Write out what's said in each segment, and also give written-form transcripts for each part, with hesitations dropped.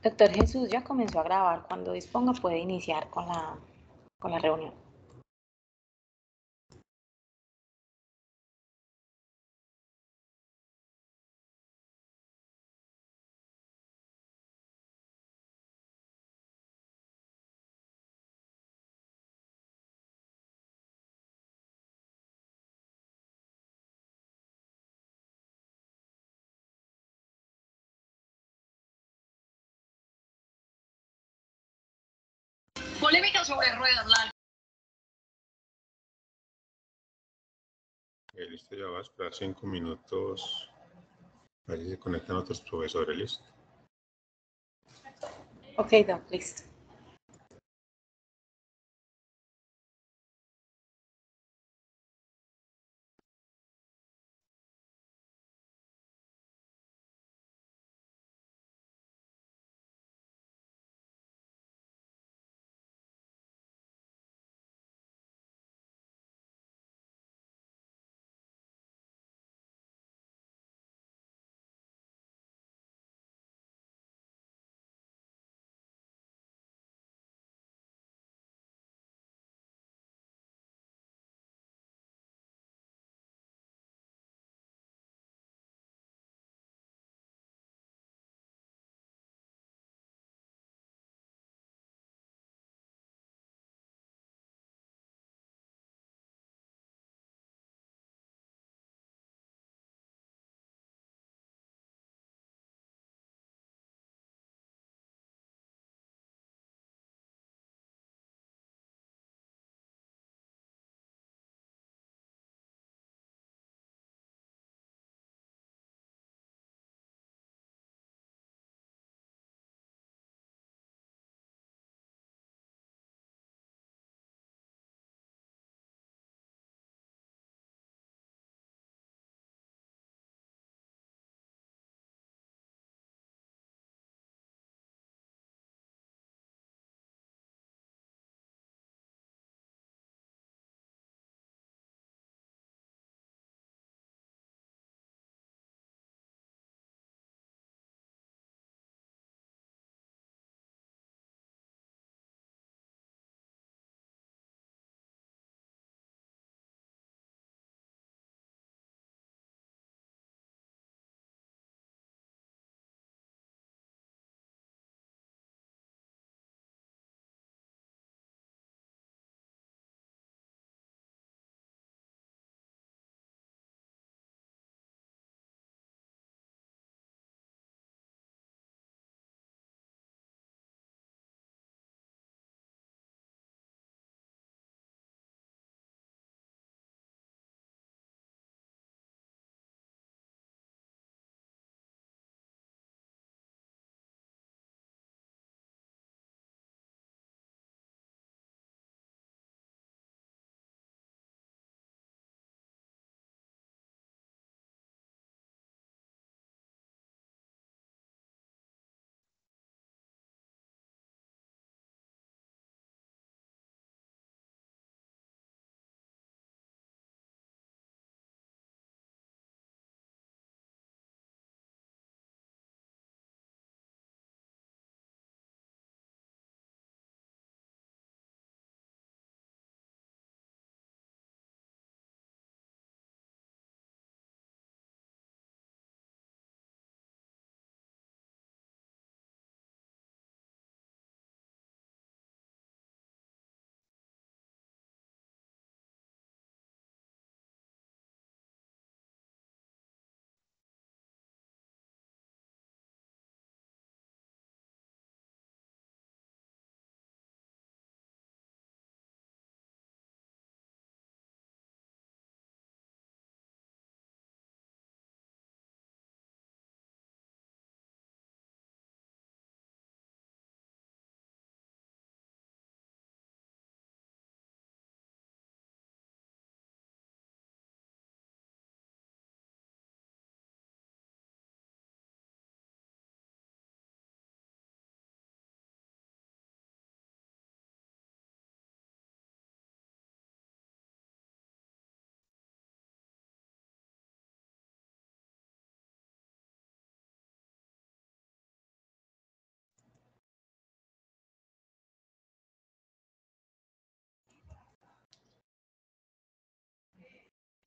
Doctor Jesús ya comenzó a grabar. Cuando disponga puede iniciar con la reunión. Polémica sobre ruedas, la... Listo, ya va a esperar 5 minutos. A ver si se conectan otros profesores, listo. Ok, Doc, listo.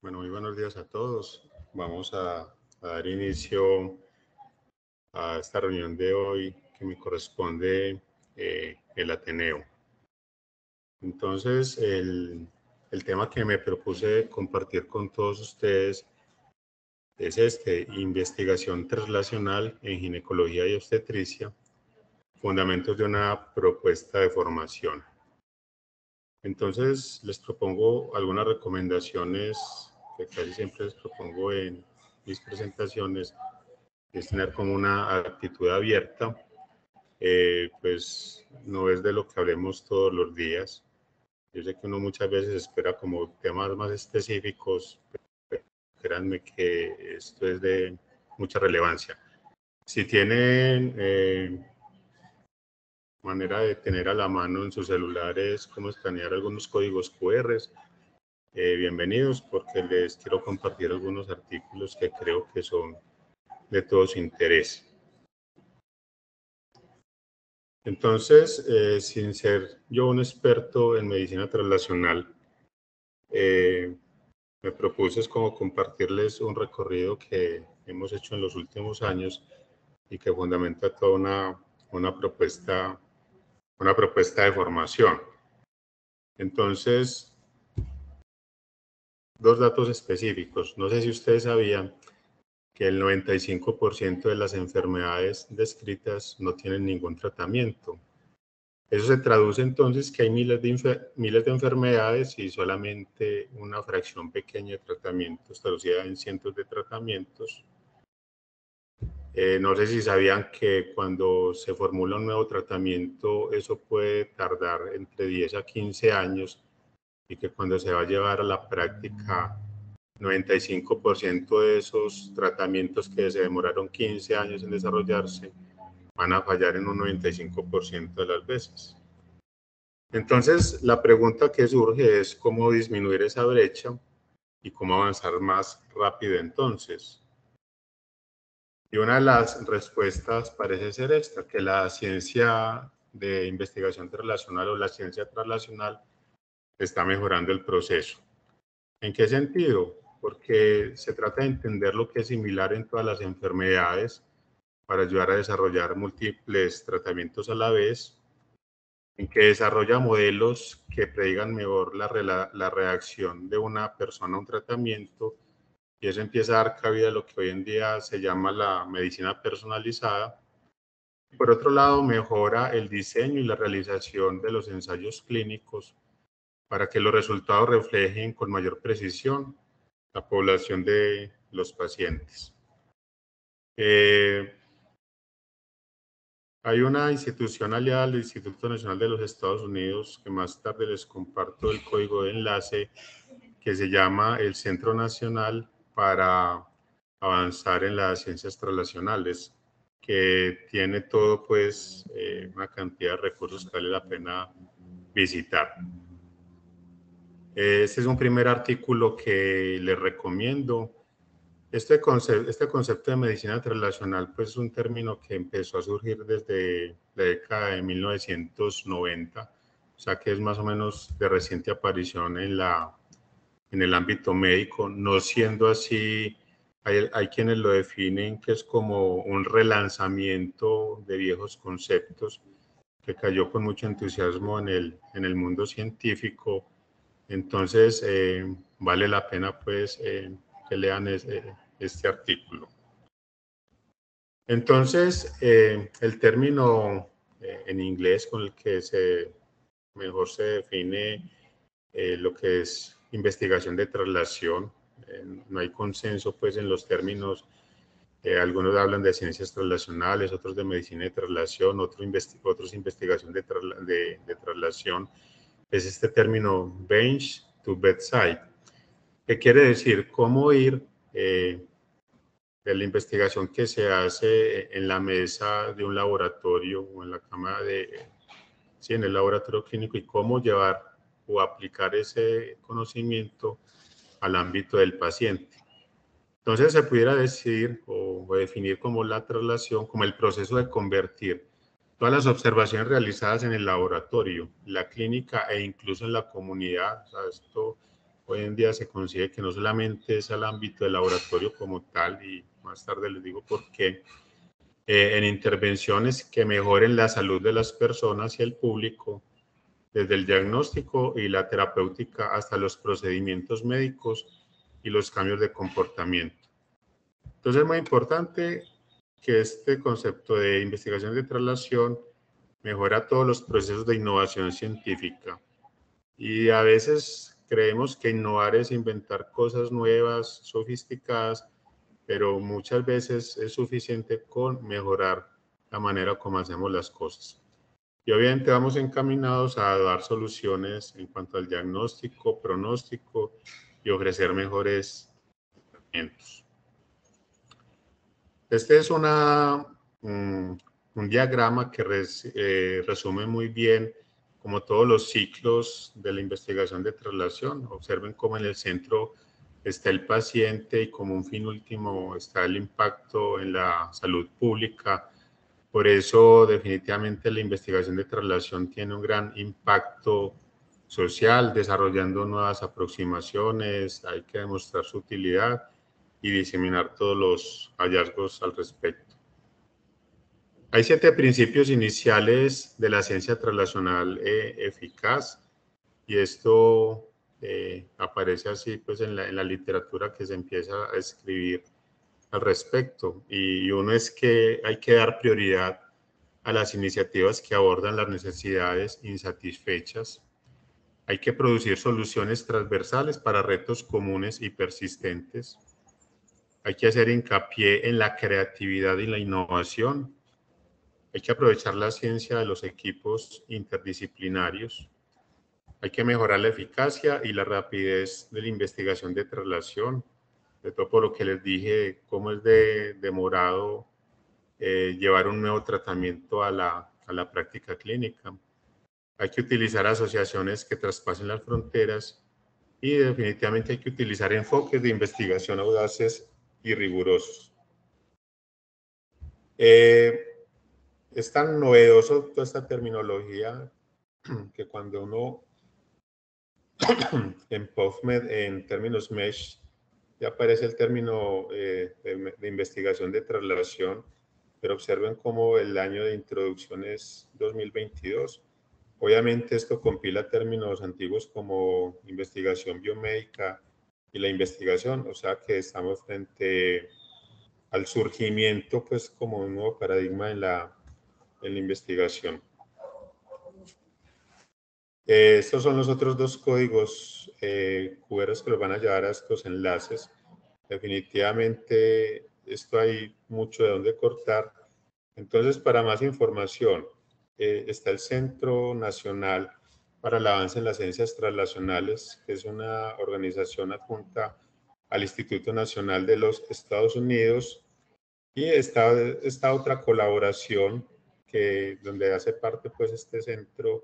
Bueno, muy buenos días a todos. Vamos a dar inicio a esta reunión de hoy que me corresponde el Ateneo. Entonces, el tema que me propuse compartir con todos ustedes es investigación translacional en ginecología y obstetricia, fundamentos de una propuesta de formación. Entonces, les propongo algunas recomendaciones que casi siempre les propongo en mis presentaciones, es tener como una actitud abierta, pues no es de lo que hablemos todos los días. Yo sé que uno muchas veces espera como temas más específicos, pero créanme que esto es de mucha relevancia. Si tienen manera de tener a la mano en sus celulares cómo escanear algunos códigos QR, bienvenidos, porque les quiero compartir algunos artículos que creo que son de todo su interés. Entonces, sin ser yo un experto en medicina translacional, me propuse es como compartirles un recorrido que hemos hecho en los últimos años y que fundamenta toda una propuesta de formación. Entonces, dos datos específicos. No sé si ustedes sabían que el 95% de las enfermedades descritas no tienen ningún tratamiento. Eso se traduce entonces que hay miles de enfermedades y solamente una fracción pequeña de tratamientos, traducida en cientos de tratamientos. No sé si sabían que cuando se formula un nuevo tratamiento, eso puede tardar entre 10 a 15 años y que cuando se va a llevar a la práctica, 95% de esos tratamientos que se demoraron 15 años en desarrollarse van a fallar en un 95% de las veces. Entonces, la pregunta que surge es cómo disminuir esa brecha y cómo avanzar más rápido entonces. Y una de las respuestas parece ser esta, que la ciencia de investigación translacional o la ciencia translacional está mejorando el proceso. ¿En qué sentido? Porque se trata de entender lo que es similar en todas las enfermedades para ayudar a desarrollar múltiples tratamientos a la vez, en que desarrolla modelos que predigan mejor la reacción de una persona a un tratamiento, y eso empieza a dar cabida a lo que hoy en día se llama la medicina personalizada. Por otro lado, mejora el diseño y la realización de los ensayos clínicos para que los resultados reflejen con mayor precisión la población de los pacientes. Hay una institución aliada al Instituto Nacional de los Estados Unidos, que más tarde les comparto el código de enlace, que se llama el Centro Nacional para Avanzar en las Ciencias Translacionales, que tiene todo, pues, una cantidad de recursos que vale la pena visitar. Este es un primer artículo que les recomiendo. Este concepto de medicina translacional, pues, es un término que empezó a surgir desde la década de 1990, o sea que es más o menos de reciente aparición en el ámbito médico, no siendo así, hay quienes lo definen que es como un relanzamiento de viejos conceptos que cayó con mucho entusiasmo en el mundo científico. Entonces, vale la pena, pues, que lean este artículo. Entonces, el término en inglés con el que mejor se define lo que es investigación de traslación, no hay consenso, pues, en los términos. Algunos hablan de ciencias translacionales, otros de medicina de traslación, otros investigación de traslación. Es este término bench to bedside, que quiere decir cómo ir de la investigación que se hace en la mesa de un laboratorio o en la cama en el laboratorio clínico, y cómo llevar o aplicar ese conocimiento al ámbito del paciente. Entonces se pudiera decir o definir como la traslación, como el proceso de convertir todas las observaciones realizadas en el laboratorio, la clínica e incluso en la comunidad. O sea, esto hoy en día se consigue que no solamente es al ámbito del laboratorio como tal, y más tarde les digo por qué, en intervenciones que mejoren la salud de las personas y el público, desde el diagnóstico y la terapéutica hasta los procedimientos médicos y los cambios de comportamiento. Entonces es muy importante que este concepto de investigación de traslación mejora todos los procesos de innovación científica. Y a veces creemos que innovar es inventar cosas nuevas, sofisticadas, pero muchas veces es suficiente con mejorar la manera como hacemos las cosas. Y obviamente vamos encaminados a dar soluciones en cuanto al diagnóstico, pronóstico y ofrecer mejores tratamientos. Este es un diagrama que resume muy bien como todos los ciclos de la investigación de traslación. Observen cómo en el centro está el paciente y como un fin último está el impacto en la salud pública. Por eso definitivamente la investigación de traslación tiene un gran impacto social, desarrollando nuevas aproximaciones, hay que demostrar su utilidad y diseminar todos los hallazgos al respecto. Hay 7 principios iniciales de la ciencia traslacional eficaz, y esto aparece así pues en la literatura que se empieza a escribir al respecto. Y uno es que hay que dar prioridad a las iniciativas que abordan las necesidades insatisfechas. Hay que producir soluciones transversales para retos comunes y persistentes. Hay que hacer hincapié en la creatividad y la innovación. Hay que aprovechar la ciencia de los equipos interdisciplinarios. Hay que mejorar la eficacia y la rapidez de la investigación de traslación. De todo por lo que les dije, cómo es demorado llevar un nuevo tratamiento a la práctica clínica. Hay que utilizar asociaciones que traspasen las fronteras y definitivamente hay que utilizar enfoques de investigación audaces y rigurosos. Es tan novedoso toda esta terminología que cuando uno en PubMed, en términos MESH, ya aparece el término de investigación de traslación, pero observen cómo el año de introducción es 2022. Obviamente esto compila términos antiguos como investigación biomédica y la investigación, o sea que estamos frente al surgimiento pues como un nuevo paradigma en la investigación. Estos son los otros 2 códigos QR que los van a llevar a estos enlaces. Definitivamente esto hay mucho de dónde cortar. Entonces, para más información, está el Centro Nacional para el Avance en las Ciencias Translacionales, que es una organización adjunta al Instituto Nacional de los Estados Unidos, y está esta otra colaboración donde hace parte pues este centro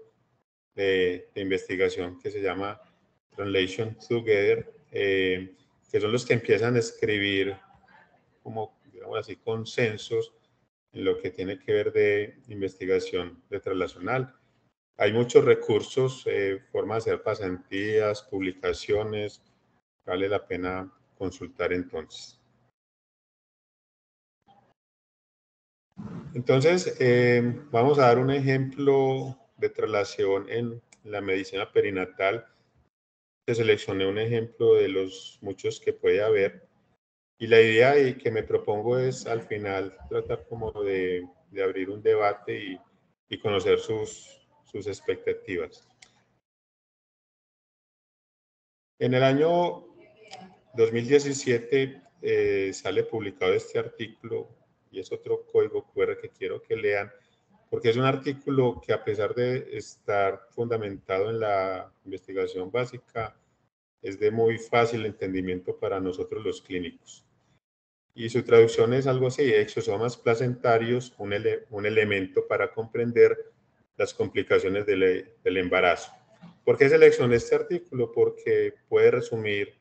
de investigación que se llama Translation Together, que son los que empiezan a escribir como, digamos así, consensos en lo que tiene que ver de investigación de traslacional. Hay muchos recursos, formas de hacer pasantías, publicaciones, vale la pena consultar entonces. Entonces, vamos a dar un ejemplo de traslación en la medicina perinatal. Seleccioné un ejemplo de los muchos que puede haber. Y la idea que me propongo es al final tratar como de abrir un debate y conocer sus expectativas. En el año 2017 sale publicado este artículo y es otro código QR que quiero que lean porque es un artículo que a pesar de estar fundamentado en la investigación básica es de muy fácil entendimiento para nosotros los clínicos. Y su traducción es algo así: exosomas placentarios, un elemento para comprender las complicaciones del embarazo. ¿Por qué seleccioné este artículo? Porque puede resumir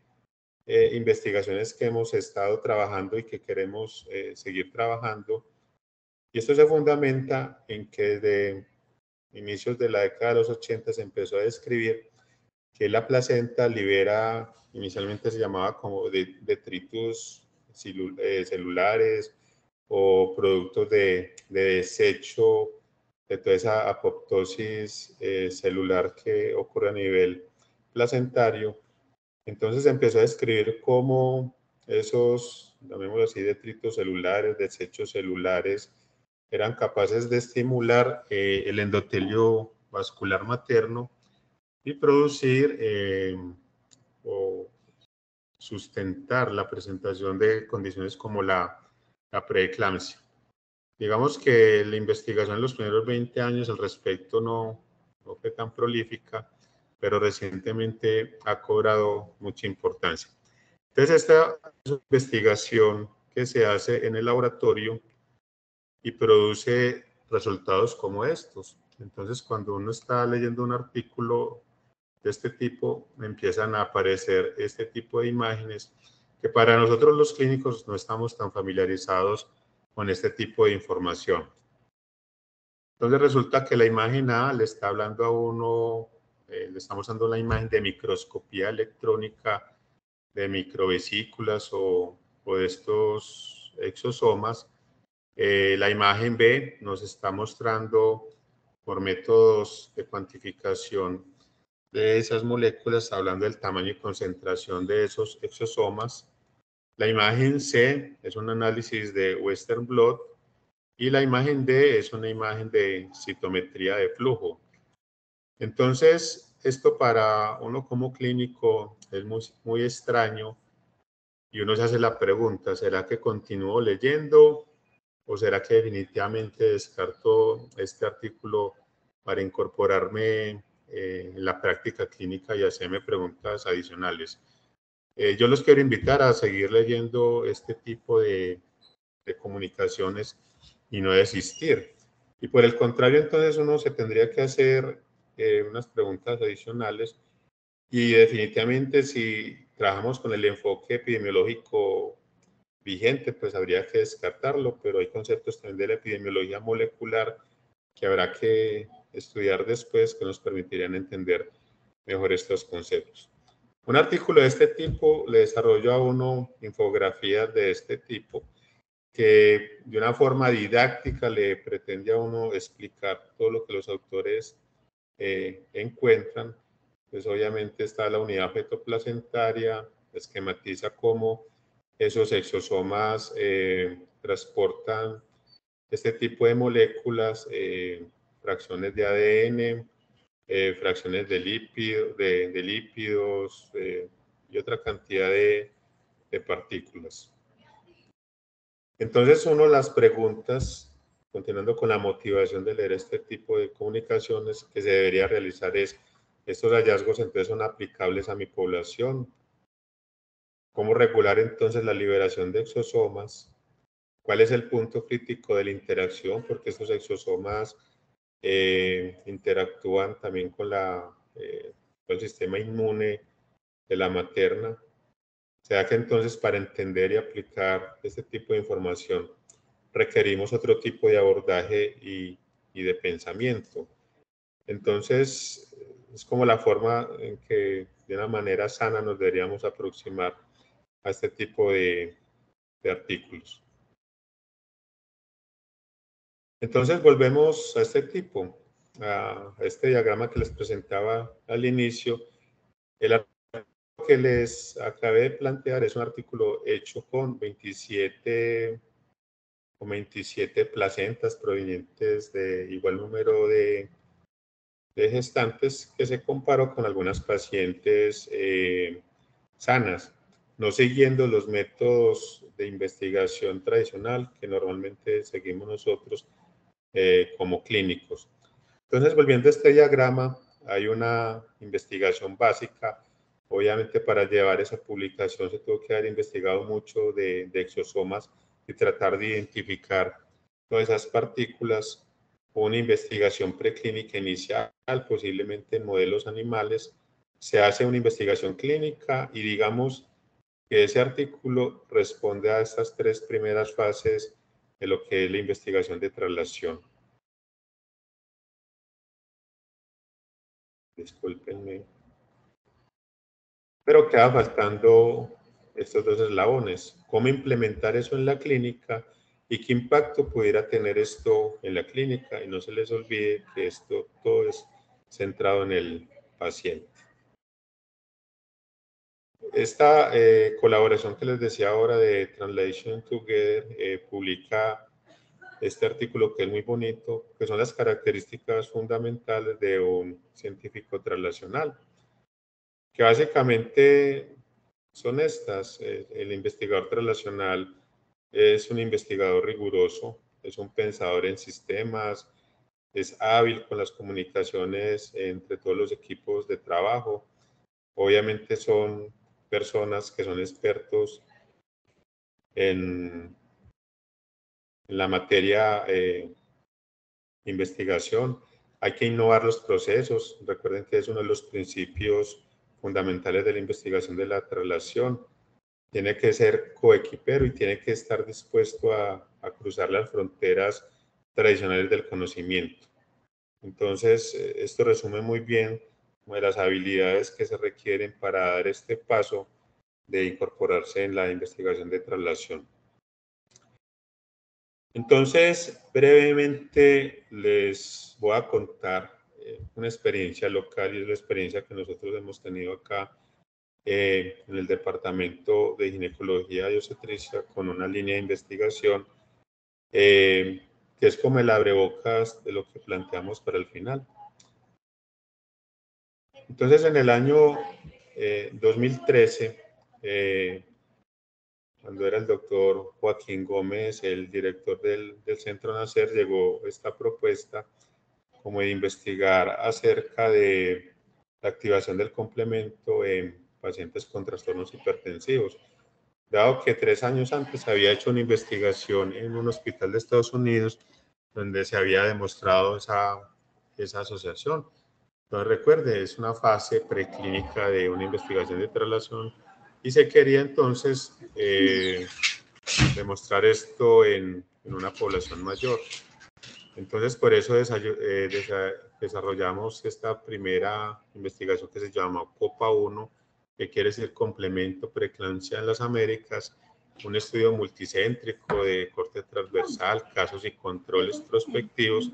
investigaciones que hemos estado trabajando y que queremos seguir trabajando. Y esto se fundamenta en que desde inicios de la década de los 80 se empezó a describir que la placenta libera, inicialmente se llamaba como detritus celulares o productos de desecho de toda esa apoptosis celular que ocurre a nivel placentario. Entonces empezó a describir cómo esos, llamémoslo así, detritos celulares, desechos celulares, eran capaces de estimular el endotelio vascular materno y producir o sustentar la presentación de condiciones como la preeclampsia. Digamos que la investigación en los primeros 20 años al respecto no fue tan prolífica, pero recientemente ha cobrado mucha importancia. Entonces, esta es una investigación que se hace en el laboratorio y produce resultados como estos. Entonces, cuando uno está leyendo un artículo de este tipo, empiezan a aparecer este tipo de imágenes que para nosotros los clínicos no estamos tan familiarizados con este tipo de información. Entonces resulta que la imagen A le está hablando a uno, le estamos dando la imagen de microscopía electrónica de microvesículas o de estos exosomas. La imagen B nos está mostrando por métodos de cuantificación de esas moléculas, hablando del tamaño y concentración de esos exosomas. La imagen C es un análisis de Western blot y la imagen D es una imagen de citometría de flujo. Entonces, esto para uno como clínico es muy extraño y uno se hace la pregunta, ¿será que continúo leyendo o será que definitivamente descarto este artículo para incorporarme en la práctica clínica y hacerme preguntas adicionales? Yo los quiero invitar a seguir leyendo este tipo de comunicaciones y no desistir. Y por el contrario, entonces uno se tendría que hacer unas preguntas adicionales y definitivamente si trabajamos con el enfoque epidemiológico vigente, pues habría que descartarlo, pero hay conceptos también de la epidemiología molecular que habrá que estudiar después que nos permitirían entender mejor estos conceptos. Un artículo de este tipo le desarrolló a uno infografías de este tipo que de una forma didáctica le pretende a uno explicar todo lo que los autores encuentran. Pues obviamente está la unidad fetoplacentaria, esquematiza cómo esos exosomas transportan este tipo de moléculas, fracciones de ADN, fracciones de lípidos y otra cantidad de partículas. Entonces, uno de las preguntas, continuando con la motivación de leer este tipo de comunicaciones que se debería realizar es, ¿estos hallazgos entonces son aplicables a mi población? ¿Cómo regular entonces la liberación de exosomas? ¿Cuál es el punto crítico de la interacción? Porque estos exosomas interactúan también con el sistema inmune de la materna. O sea que entonces para entender y aplicar este tipo de información requerimos otro tipo de abordaje y de pensamiento. Entonces, es como la forma en que de una manera sana nos deberíamos aproximar a este tipo de artículos. Entonces, volvemos a este tipo, a este diagrama que les presentaba al inicio. El artículo que les acabé de plantear es un artículo hecho con 27 placentas provenientes de igual número de gestantes que se comparó con algunas pacientes sanas, no siguiendo los métodos de investigación tradicional que normalmente seguimos nosotros como clínicos. Entonces, volviendo a este diagrama, hay una investigación básica. Obviamente, para llevar esa publicación se tuvo que haber investigado mucho de exosomas y tratar de identificar todas esas partículas. Una investigación preclínica inicial, posiblemente en modelos animales. Se hace una investigación clínica y digamos que ese artículo responde a estas tres primeras fases de lo que es la investigación de traslación. Discúlpenme. pero queda faltando estos dos eslabones. ¿Cómo implementar eso en la clínica y qué impacto pudiera tener esto en la clínica? Y no se les olvide que esto todo es centrado en el paciente. Esta colaboración que les decía ahora de Translation Together publica este artículo que es muy bonito, que son las características fundamentales de un científico translacional, que básicamente son estas. El investigador translacional es un investigador riguroso, es un pensador en sistemas, es hábil con las comunicaciones entre todos los equipos de trabajo. Obviamente son personas que son expertos en la materia investigación. Hay que innovar los procesos. Recuerden que es uno de los principios fundamentales de la investigación de la traslación. Tiene que ser coequipero y tiene que estar dispuesto a cruzar las fronteras tradicionales del conocimiento. Entonces, esto resume muy bien de las habilidades que se requieren para dar este paso de incorporarse en la investigación de traslación. Entonces, brevemente les voy a contar una experiencia local y es la experiencia que nosotros hemos tenido acá en el Departamento de Ginecología y Obstetricia con una línea de investigación que es como el abrebocas de lo que planteamos para el final. Entonces, en el año 2013, cuando era el doctor Joaquín Gómez, el director del Centro Nacer, llegó esta propuesta como de investigar acerca de la activación del complemento en pacientes con trastornos hipertensivos. Dado que 3 años antes había hecho una investigación en un hospital de Estados Unidos donde se había demostrado esa asociación. Entonces recuerde, es una fase preclínica de una investigación de traslación y se quería entonces demostrar esto en una población mayor. Entonces, por eso desarrollamos esta primera investigación que se llama COPA 1, que quiere decir Complemento Preeclampsia en las Américas, un estudio multicéntrico de corte transversal, casos y controles prospectivos,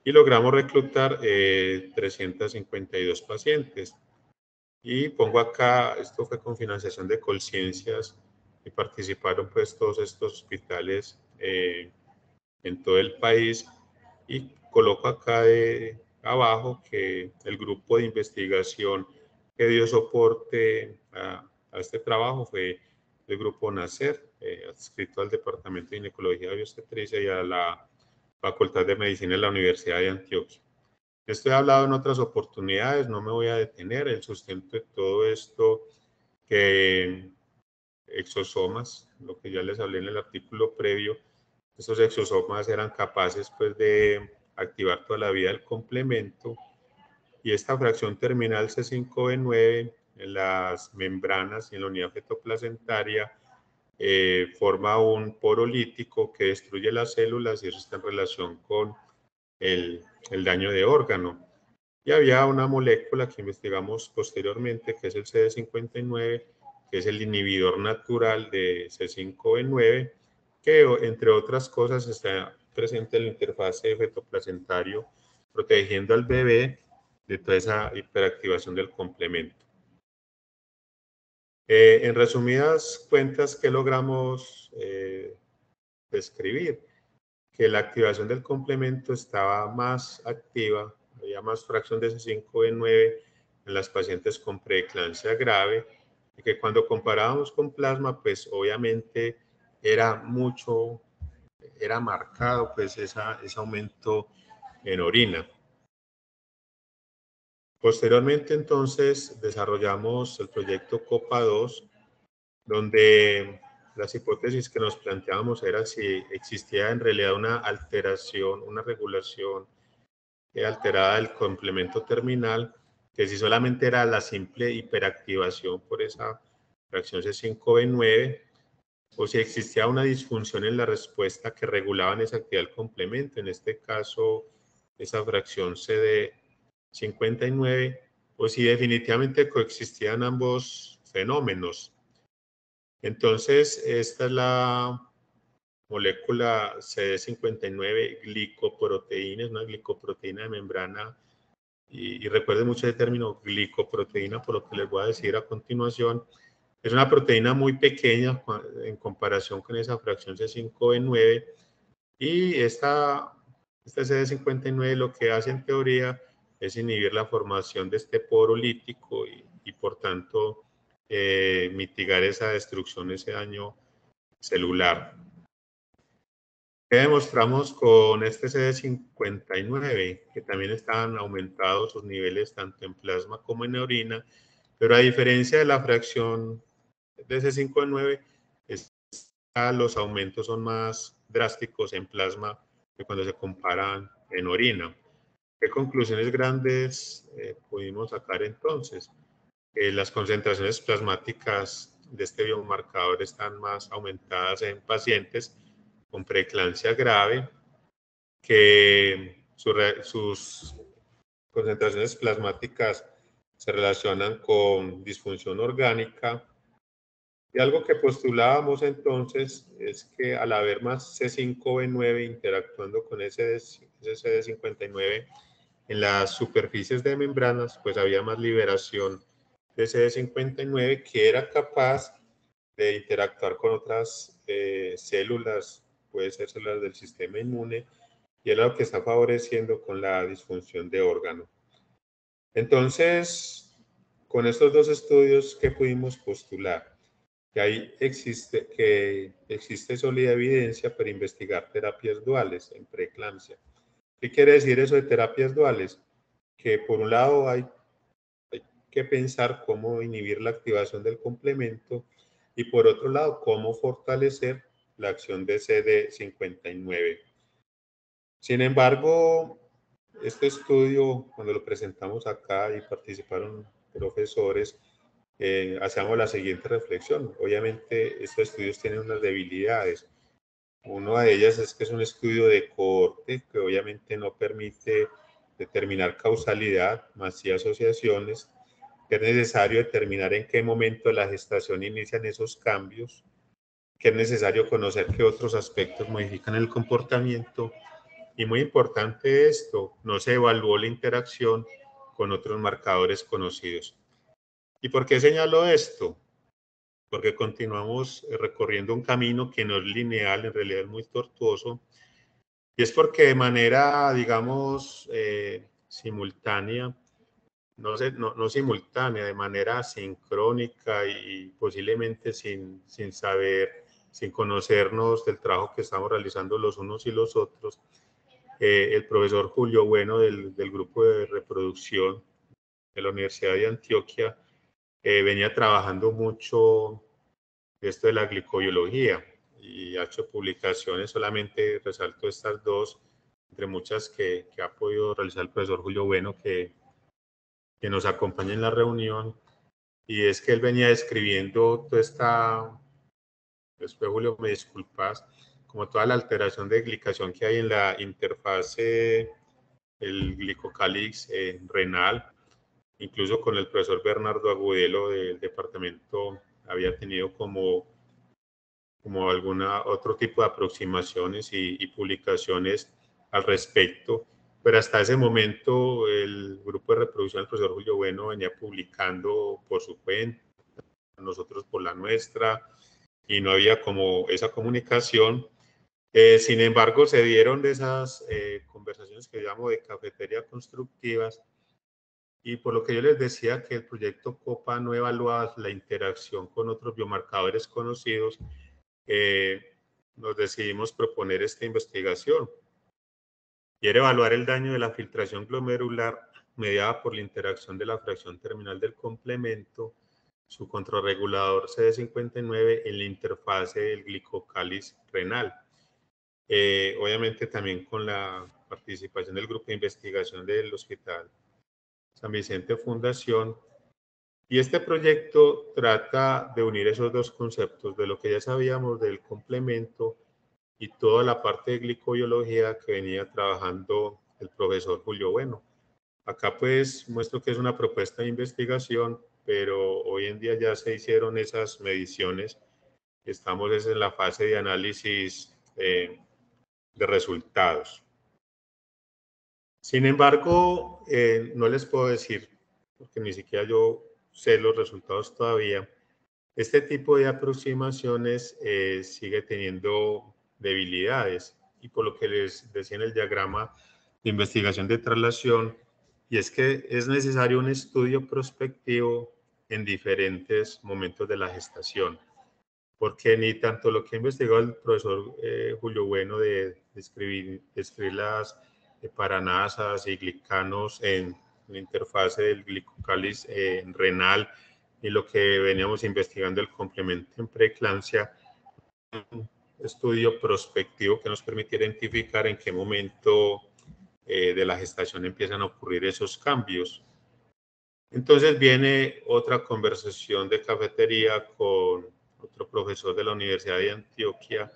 y logramos reclutar 352 pacientes. Y pongo acá, esto fue con financiación de Colciencias, y participaron pues todos estos hospitales en todo el país. Y coloco acá abajo que el grupo de investigación que dio soporte a este trabajo fue el grupo NACER, adscrito al Departamento de Ginecología y Obstetricia y a la Facultad de Medicina de la Universidad de Antioquia. Esto he hablado en otras oportunidades, no me voy a detener. El sustento de todo esto, que exosomas, lo que ya les hablé en el artículo previo, estos exosomas eran capaces pues de activar toda la vida del complemento y esta fracción terminal C5b9 en las membranas y en la unidad fetoplacentaria forma un poro lítico que destruye las células y eso está en relación con el daño de órgano. Y había una molécula que investigamos posteriormente, que es el CD59, que es el inhibidor natural de C5b9, que entre otras cosas está presente en la interfase fetoplacentario, protegiendo al bebé de toda esa hiperactivación del complemento. En resumidas cuentas, ¿qué logramos describir? Que la activación del complemento estaba más activa, había más fracción de C5b9 en las pacientes con preeclampsia grave, y que cuando comparábamos con plasma, pues obviamente era marcado pues ese aumento en orina. Posteriormente entonces desarrollamos el proyecto COPA 2, donde las hipótesis que nos planteábamos era si existía en realidad una alteración, una regulación alterada del complemento terminal, que si solamente era la simple hiperactivación por esa fracción C5b9, o si existía una disfunción en la respuesta que regulaban esa actividad del complemento, en este caso esa fracción CD59, o si definitivamente coexistían ambos fenómenos. Entonces, esta es la molécula CD59 glicoproteína, es una glicoproteína de membrana, y recuerden mucho el término glicoproteína por lo que les voy a decir a continuación. Es una proteína muy pequeña en comparación con esa fracción C5b9, y esta CD59 lo que hace en teoría es inhibir la formación de este poro lítico y por tanto mitigar esa destrucción, ese daño celular. ¿Qué demostramos con este CD59? Que también estaban aumentados sus niveles tanto en plasma como en orina, pero a diferencia de la fracción de C5b9, los aumentos son más drásticos en plasma que cuando se comparan en orina. ¿Qué conclusiones grandes pudimos sacar entonces? Las concentraciones plasmáticas de este biomarcador están más aumentadas en pacientes con preeclampsia grave, que sus concentraciones plasmáticas se relacionan con disfunción orgánica. Y algo que postulábamos entonces es que al haber más C5b9 interactuando con ese CD59 en las superficies de membranas, pues había más liberación de CD59 que era capaz de interactuar con otras células, puede ser células del sistema inmune, y es lo que está favoreciendo con la disfunción de órgano. Entonces, con estos dos estudios, ¿qué pudimos postular? Que existe sólida evidencia para investigar terapias duales en preeclampsia. ¿Qué quiere decir eso de terapias duales? Que por un lado hay que pensar cómo inhibir la activación del complemento y por otro lado cómo fortalecer la acción de CD59. Sin embargo, este estudio, cuando lo presentamos acá y participaron profesores, hacemos la siguiente reflexión. Obviamente, estos estudios tienen unas debilidades. Una de ellas es que es un estudio de cohorte que obviamente no permite determinar causalidad, más sí asociaciones, que es necesario determinar en qué momento de la gestación inician esos cambios, que es necesario conocer qué otros aspectos modifican el comportamiento. Y muy importante esto, no se evaluó la interacción con otros marcadores conocidos. ¿Y por qué señalo esto? Porque continuamos recorriendo un camino que no es lineal, en realidad es muy tortuoso, y es porque de manera, digamos, simultánea, no simultánea, de manera sincrónica y posiblemente sin saber, sin conocernos del trabajo que estamos realizando los unos y los otros, el profesor Julio Bueno del grupo de reproducción de la Universidad de Antioquia venía trabajando mucho esto de la glicobiología y ha hecho publicaciones, solamente resalto estas dos, entre muchas que ha podido realizar el profesor Julio Bueno, que nos acompaña en la reunión, y es que él venía describiendo toda esta, después Julio me disculpas, como toda la alteración de glicación que hay en la interfase el glicocálix renal, incluso con el profesor Bernardo Agudelo del departamento había tenido como alguna otro tipo de aproximaciones y publicaciones al respecto, pero hasta ese momento el grupo de reproducción del profesor Julio Bueno venía publicando por su cuenta, nosotros por la nuestra, y no había como esa comunicación. Sin embargo, se dieron de esas conversaciones que llamo de cafetería constructivas, y por lo que yo les decía que el proyecto COPA no evalúa la interacción con otros biomarcadores conocidos, nos decidimos proponer esta investigación. Quiere evaluar el daño de la filtración glomerular mediada por la interacción de la fracción terminal del complemento, su contrarregulador CD59 en la interfase del glicocáliz renal. Obviamente también con la participación del grupo de investigación del Hospital San Vicente Fundación. Y este proyecto trata de unir esos dos conceptos de lo que ya sabíamos del complemento y toda la parte de glicobiología que venía trabajando el profesor Julio Bueno. Acá pues muestro que es una propuesta de investigación pero hoy en día ya se hicieron esas mediciones. Estamos en la fase de análisis de resultados. Sin embargo, no les puedo decir, porque ni siquiera yo sé los resultados todavía. Este tipo de aproximaciones sigue teniendo debilidades, y por lo que les decía en el diagrama de investigación de traslación, y es que es necesario un estudio prospectivo en diferentes momentos de la gestación, porque ni tanto lo que ha investigado el profesor Julio Bueno de describir las paranasas y glicanos en la interfase del glicocáliz renal, y lo que veníamos investigando el complemento en preeclampsia, un estudio prospectivo que nos permite identificar en qué momento de la gestación empiezan a ocurrir esos cambios. Entonces viene otra conversación de cafetería con otro profesor de la Universidad de Antioquia,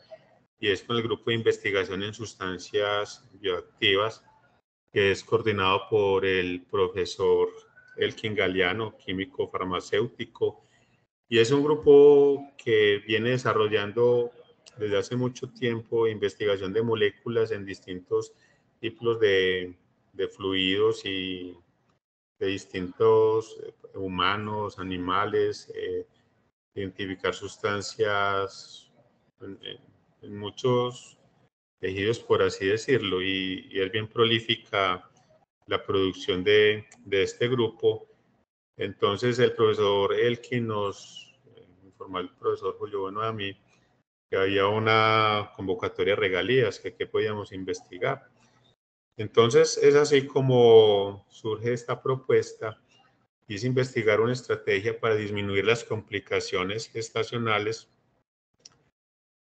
y es con el grupo de investigación en sustancias bioactivas, que es coordinado por el profesor Elkin Galeano, químico farmacéutico, y es un grupo que viene desarrollando desde hace mucho tiempo investigación de moléculas en distintos tipos de fluidos y de distintos humanos, animales, identificar sustancias en muchos tejidos, por así decirlo, y es bien prolífica la producción de este grupo. Entonces el profesor Elkin nos informó, el profesor Julio Bueno, a mí, que había una convocatoria de regalías, que qué podíamos investigar. Entonces es así como surge esta propuesta, y es investigar una estrategia para disminuir las complicaciones gestacionales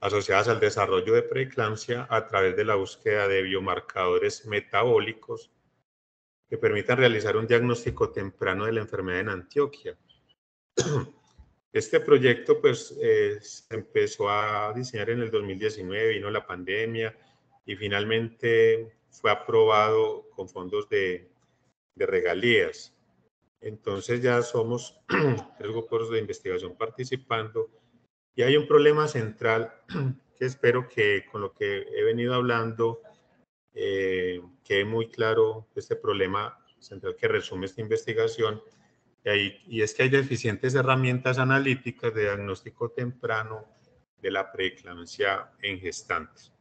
asociadas al desarrollo de preeclampsia a través de la búsqueda de biomarcadores metabólicos que permitan realizar un diagnóstico temprano de la enfermedad en Antioquia. Este proyecto pues se empezó a diseñar en el 2019, vino la pandemia y finalmente fue aprobado con fondos de regalías. Entonces ya somos 3 grupos de investigación participando, y hay un problema central que espero que con lo que he venido hablando quede muy claro este problema central que resume esta investigación, y es que hay deficientes herramientas analíticas de diagnóstico temprano de la preeclampsia en gestantes.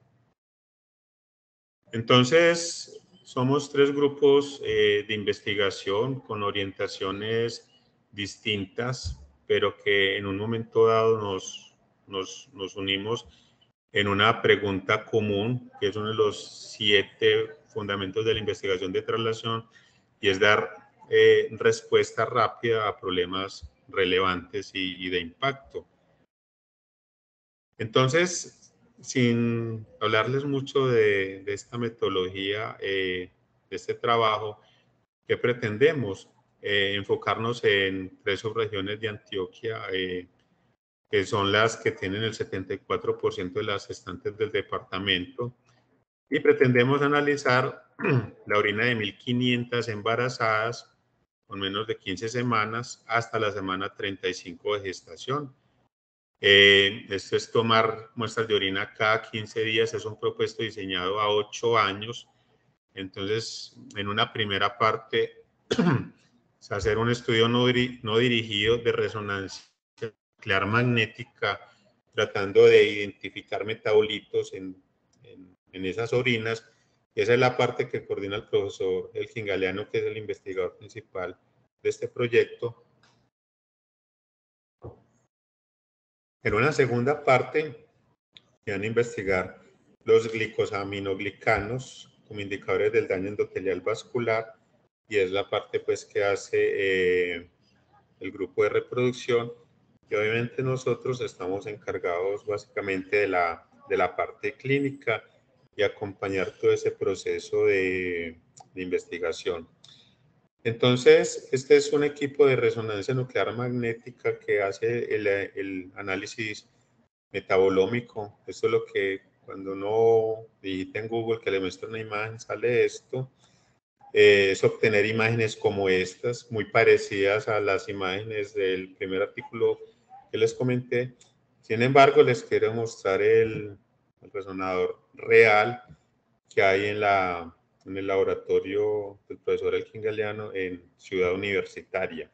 Entonces, somos 3 grupos de investigación con orientaciones distintas, pero que en un momento dado nos unimos en una pregunta común, que es uno de los 7 fundamentos de la investigación de traslación, y es dar respuesta rápida a problemas relevantes y de impacto. Entonces, sin hablarles mucho de esta metodología, de este trabajo, ¿qué pretendemos? Enfocarnos en 3 subregiones de Antioquia, que son las que tienen el 74% de las gestantes del departamento, y pretendemos analizar la orina de 1.500 embarazadas con menos de 15 semanas hasta la semana 35 de gestación. Esto es tomar muestras de orina cada 15 días, es un propuesto diseñado a 8 años. Entonces, en una primera parte, es hacer un estudio no dirigido de resonancia nuclear magnética, tratando de identificar metabolitos en esas orinas. Esa es la parte que coordina el profesor Elkin Galeano, que es el investigador principal de este proyecto. En una segunda parte, se van a investigar los glicosaminoglicanos como indicadores del daño endotelial vascular, y es la parte pues que hace el grupo de reproducción, y obviamente nosotros estamos encargados básicamente de la parte clínica y acompañar todo ese proceso de investigación. Entonces, este es un equipo de resonancia nuclear magnética que hace el análisis metabolómico. Esto es lo que cuando uno digita en Google que le muestra una imagen, sale esto. es obtener imágenes como estas, muy parecidas a las imágenes del primer artículo que les comenté. Sin embargo, les quiero mostrar el resonador real que hay en el laboratorio del profesor Elkin Galeano en Ciudad Universitaria.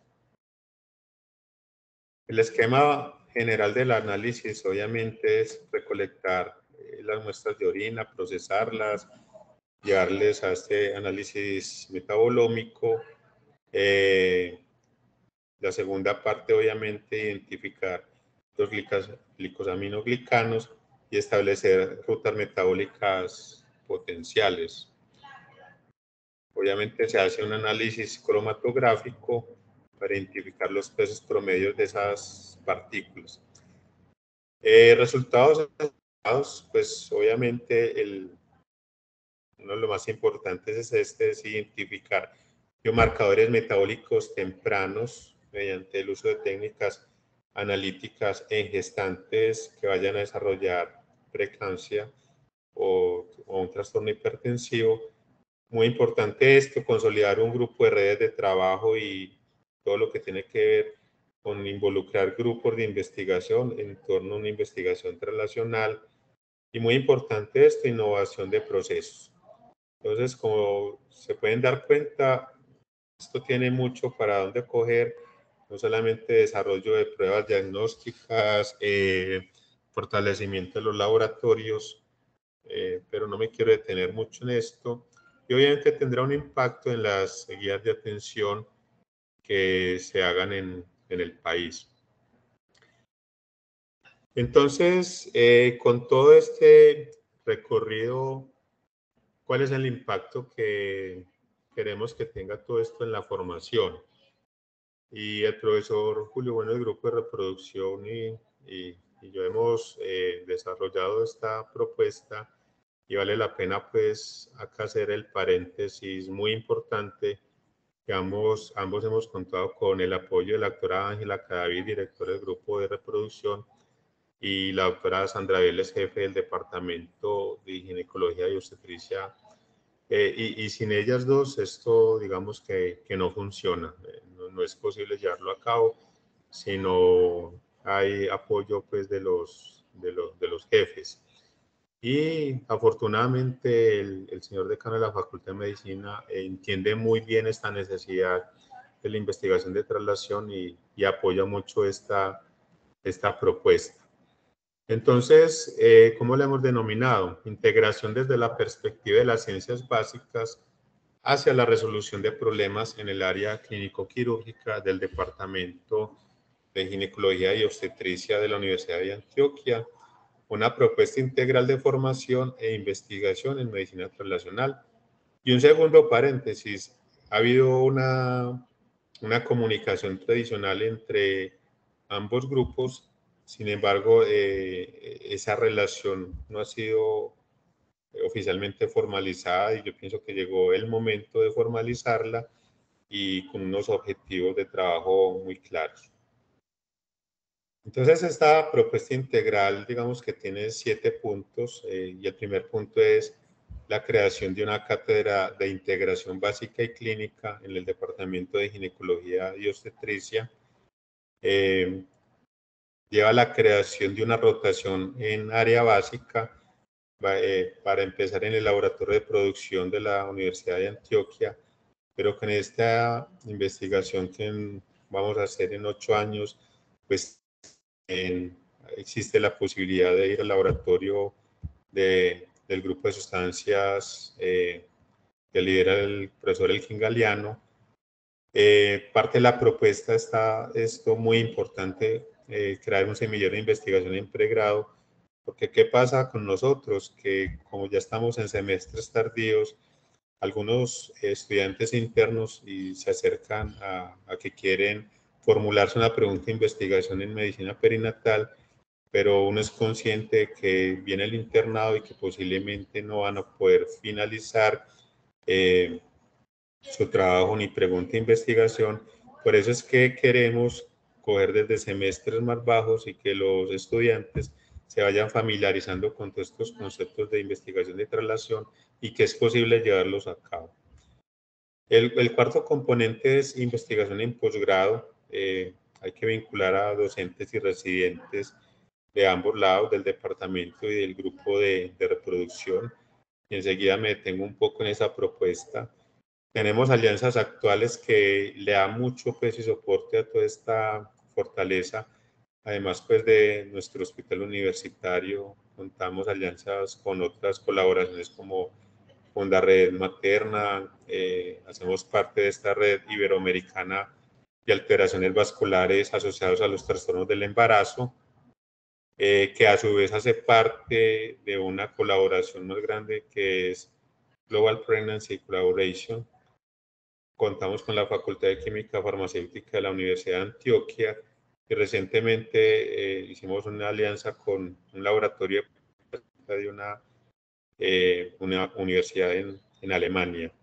El esquema general del análisis obviamente es recolectar las muestras de orina, procesarlas, llevarles a este análisis metabolómico. La segunda parte, obviamente, identificar los glicosaminoglicanos y establecer rutas metabólicas potenciales. Obviamente se hace un análisis cromatográfico para identificar los pesos promedios de esas partículas. Resultados, pues obviamente uno de los más importantes es identificar biomarcadores metabólicos tempranos mediante el uso de técnicas analíticas en gestantes que vayan a desarrollar preeclampsia o un trastorno hipertensivo. Muy importante esto, consolidar un grupo de redes de trabajo y todo lo que tiene que ver con involucrar grupos de investigación en torno a una investigación translacional. Y muy importante esto, innovación de procesos. Entonces, como se pueden dar cuenta, esto tiene mucho para dónde coger, no solamente desarrollo de pruebas diagnósticas, fortalecimiento de los laboratorios, pero no me quiero detener mucho en esto. Y obviamente tendrá un impacto en las guías de atención que se hagan en el país. Entonces, con todo este recorrido, ¿cuál es el impacto que queremos que tenga todo esto en la formación? Y el profesor Julio Bueno del grupo de reproducción y yo hemos desarrollado esta propuesta y vale la pena pues acá hacer el paréntesis muy importante que ambos hemos contado con el apoyo de la doctora Ángela Cadavid, directora del grupo de reproducción, y la doctora Sandra Vélez, jefe del departamento de ginecología y obstetricia. Y sin ellas dos, esto digamos que no funciona, no es posible llevarlo a cabo, sino hay apoyo pues de los jefes. Y afortunadamente el señor decano de la Facultad de Medicina entiende muy bien esta necesidad de la investigación de traslación y apoya mucho esta propuesta. Entonces, ¿cómo lo hemos denominado? Integración desde la perspectiva de las ciencias básicas hacia la resolución de problemas en el área clínico-quirúrgica del Departamento de Ginecología y Obstetricia de la Universidad de Antioquia, una propuesta integral de formación e investigación en medicina translacional. Y un segundo paréntesis, ha habido una comunicación tradicional entre ambos grupos. Sin embargo, esa relación no ha sido oficialmente formalizada y yo pienso que llegó el momento de formalizarla y con unos objetivos de trabajo muy claros. Entonces, esta propuesta integral, digamos que tiene 7 puntos y el primer punto es la creación de una cátedra de integración básica y clínica en el Departamento de Ginecología y Obstetricia. Lleva a la creación de una rotación en área básica para empezar en el laboratorio de producción de la Universidad de Antioquia, pero con esta investigación que vamos a hacer en 8 años, pues existe la posibilidad de ir al laboratorio del grupo de sustancias que lidera el profesor Elkin Galeano. Parte de la propuesta está esto muy importante, crear un semillero de investigación en pregrado, porque ¿qué pasa con nosotros? Que como ya estamos en semestres tardíos, algunos estudiantes internos y se acercan a que quieren formularse una pregunta de investigación en medicina perinatal, pero uno es consciente de que viene el internado y que posiblemente no van a poder finalizar su trabajo ni pregunta de investigación. Por eso es que queremos coger desde semestres más bajos y que los estudiantes se vayan familiarizando con todos estos conceptos de investigación de traslación y que es posible llevarlos a cabo. El cuarto componente es investigación en posgrado. Hay que vincular a docentes y residentes de ambos lados, del departamento y del grupo de reproducción. Y enseguida me detengo un poco en esa propuesta. Tenemos alianzas actuales que le dan mucho peso y soporte a toda esta fortaleza. Además, pues de nuestro hospital universitario, contamos alianzas con otras colaboraciones como Fondared Materna, hacemos parte de esta red iberoamericana de alteraciones vasculares asociadas a los trastornos del embarazo, que a su vez hace parte de una colaboración más grande que es Global Pregnancy Collaboration. Contamos con la Facultad de Química Farmacéutica de la Universidad de Antioquia y recientemente hicimos una alianza con un laboratorio de una universidad en Alemania.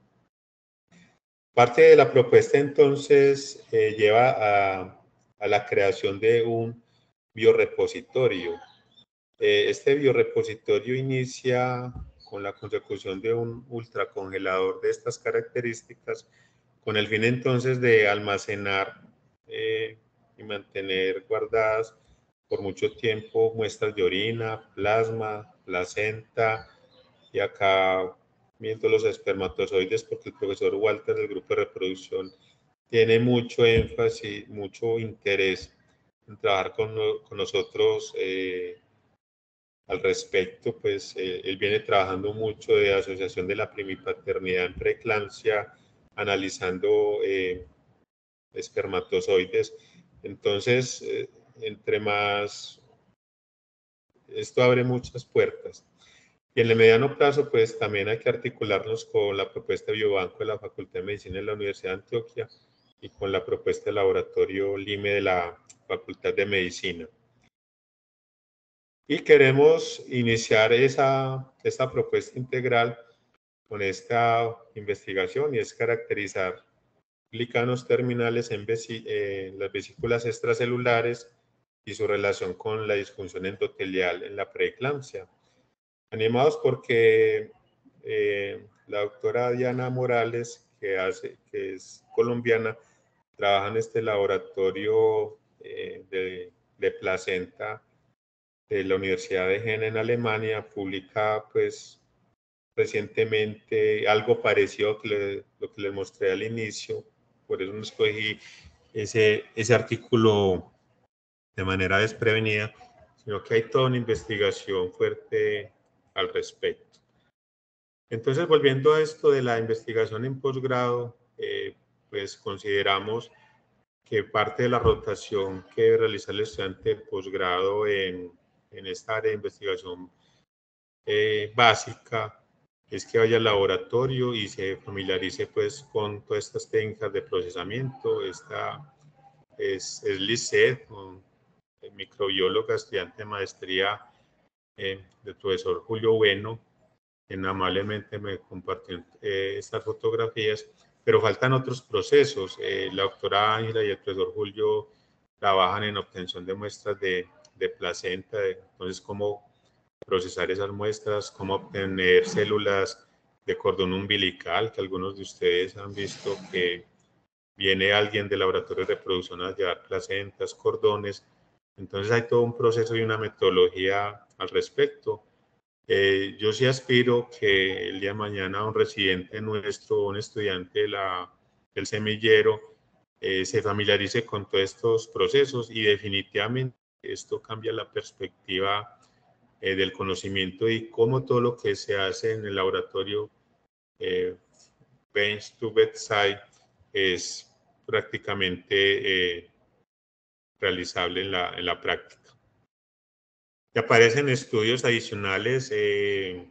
Parte de la propuesta entonces lleva a la creación de un biorepositorio. Este biorepositorio inicia con la consecución de un ultracongelador de estas características con el fin entonces de almacenar y mantener guardadas por mucho tiempo muestras de orina, plasma, placenta y acá viendo los espermatozoides porque el profesor Walter del grupo de reproducción tiene mucho énfasis, mucho interés en trabajar con nosotros al respecto, pues él viene trabajando mucho de asociación de la primipaternidad en preeclampsia, analizando espermatozoides. Entonces, entre más, esto abre muchas puertas. Y en el mediano plazo, pues también hay que articularnos con la propuesta de Biobanco de la Facultad de Medicina de la Universidad de Antioquia y con la propuesta de laboratorio LIME de la Facultad de Medicina. Y queremos iniciar esta propuesta integral con esta investigación y es caracterizar glicanos terminales en las vesículas extracelulares y su relación con la disfunción endotelial en la preeclampsia. Animados porque la doctora Diana Morales, que es colombiana, trabaja en este laboratorio de placenta de la Universidad de Jena en Alemania, publica pues recientemente algo parecido a lo que les mostré al inicio, por eso no escogí ese artículo de manera desprevenida, sino que hay toda una investigación fuerte al respecto. Entonces, volviendo a esto de la investigación en posgrado, pues consideramos que parte de la rotación que debe realizar el estudiante de posgrado en esta área de investigación básica es que vaya al laboratorio y se familiarice pues con todas estas técnicas de procesamiento. Esta es Lisette, microbióloga, estudiante de maestría del profesor Julio Bueno, quien amablemente me compartió estas fotografías, pero faltan otros procesos. La doctora Ángela y el profesor Julio trabajan en obtención de muestras de placenta, entonces cómo procesar esas muestras, cómo obtener células de cordón umbilical, que algunos de ustedes han visto que viene alguien del laboratorio de reproducción a llevar placentas, cordones. Entonces hay todo un proceso y una metodología al respecto. Yo sí aspiro que el día de mañana un residente nuestro, un estudiante del semillero, se familiarice con todos estos procesos y definitivamente esto cambia la perspectiva del conocimiento y cómo todo lo que se hace en el laboratorio bench to bedside es prácticamente realizable en la práctica. Y aparecen estudios adicionales de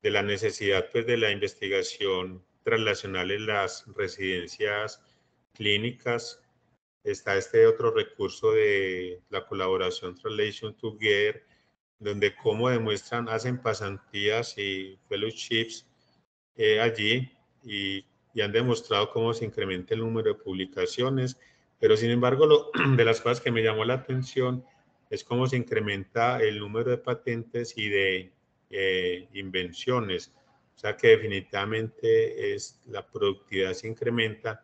la necesidad pues, de la investigación translacional en las residencias clínicas. Está este otro recurso de la colaboración Translation Together, donde como demuestran, hacen pasantías y fellowships allí y han demostrado cómo se incrementa el número de publicaciones, pero sin embargo de las cosas que me llamó la atención es cómo se incrementa el número de patentes y de invenciones. O sea que definitivamente la productividad se incrementa,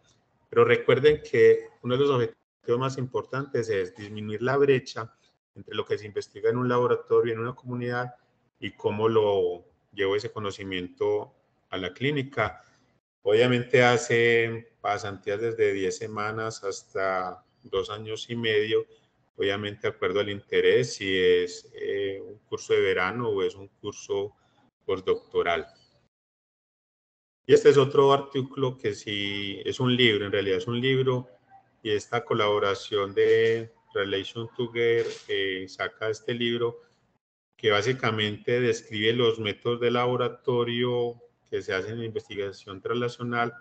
pero recuerden que uno de los objetivos más importantes es disminuir la brecha entre lo que se investiga en un laboratorio, en una comunidad, y cómo lo llevo ese conocimiento a la clínica. Obviamente hace pasantías desde 10 semanas hasta 2 años y medio, obviamente de acuerdo al interés, si es un curso de verano o es un curso postdoctoral. Y este es otro artículo que sí es un libro, en realidad es un libro, y esta colaboración de Relation Together saca este libro que básicamente describe los métodos de laboratorio que se hacen en investigación translacional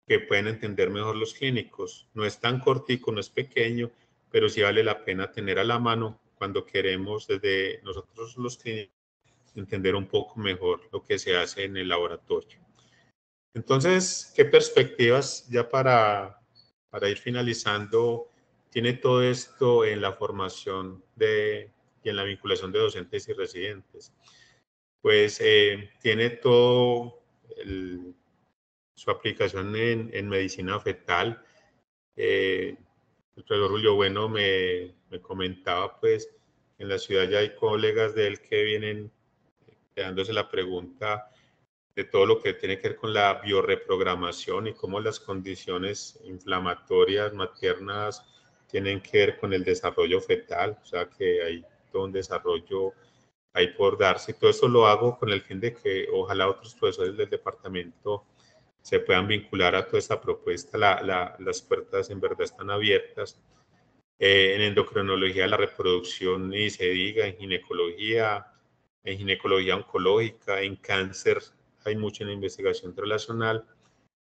que pueden entender mejor los clínicos. No es tan cortico, no es pequeño, pero sí vale la pena tener a la mano cuando queremos desde nosotros los clínicos entender un poco mejor lo que se hace en el laboratorio. Entonces, ¿qué perspectivas ya para ir finalizando tiene todo esto en la formación y en la vinculación de docentes y residentes? Pues tiene todo su aplicación en medicina fetal. El profesor Julio Bueno me comentaba, pues, en la ciudad ya hay colegas de él que vienen dándose la pregunta de todo lo que tiene que ver con la biorreprogramación y cómo las condiciones inflamatorias maternas tienen que ver con el desarrollo fetal, o sea que hay todo un desarrollo ahí por darse. Y todo esto lo hago con el fin de que ojalá otros profesores del departamento se puedan vincular a toda esta propuesta. Las puertas en verdad están abiertas. En endocrinología, la reproducción, ni se diga, en ginecología oncológica, en cáncer, hay mucha en investigación translacional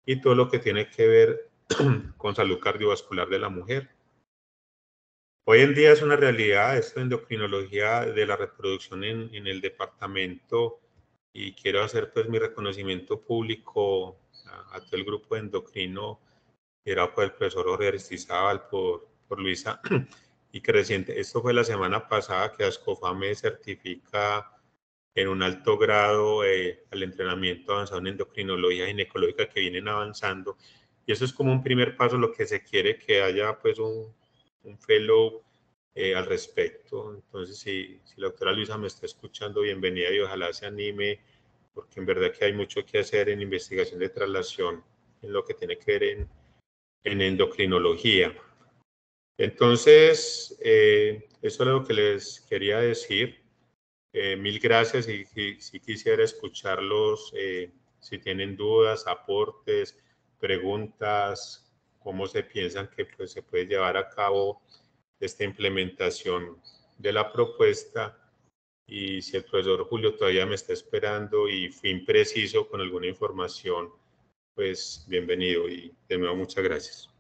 y todo lo que tiene que ver con salud cardiovascular de la mujer. Hoy en día es una realidad esto de endocrinología de la reproducción en el departamento, y quiero hacer pues mi reconocimiento público a todo el grupo de endocrino liderado por el profesor Jorge Aristizábal, por Luisa, y que esto fue la semana pasada que ASCOFAME certifica en un alto grado al entrenamiento avanzado en endocrinología ginecológica que vienen avanzando. Y eso es como un primer paso, lo que se quiere que haya pues un fellow al respecto. Entonces, si la doctora Luisa me está escuchando, bienvenida y ojalá se anime, porque en verdad que hay mucho que hacer en investigación de traslación, en lo que tiene que ver en endocrinología. Entonces, eso es lo que les quería decir. Mil gracias, y si quisiera escucharlos, si tienen dudas, aportes, preguntas, cómo se piensan que pues, se puede llevar a cabo esta implementación de la propuesta, y si el profesor Julio todavía me está esperando y fui impreciso con alguna información, pues bienvenido y de nuevo muchas gracias.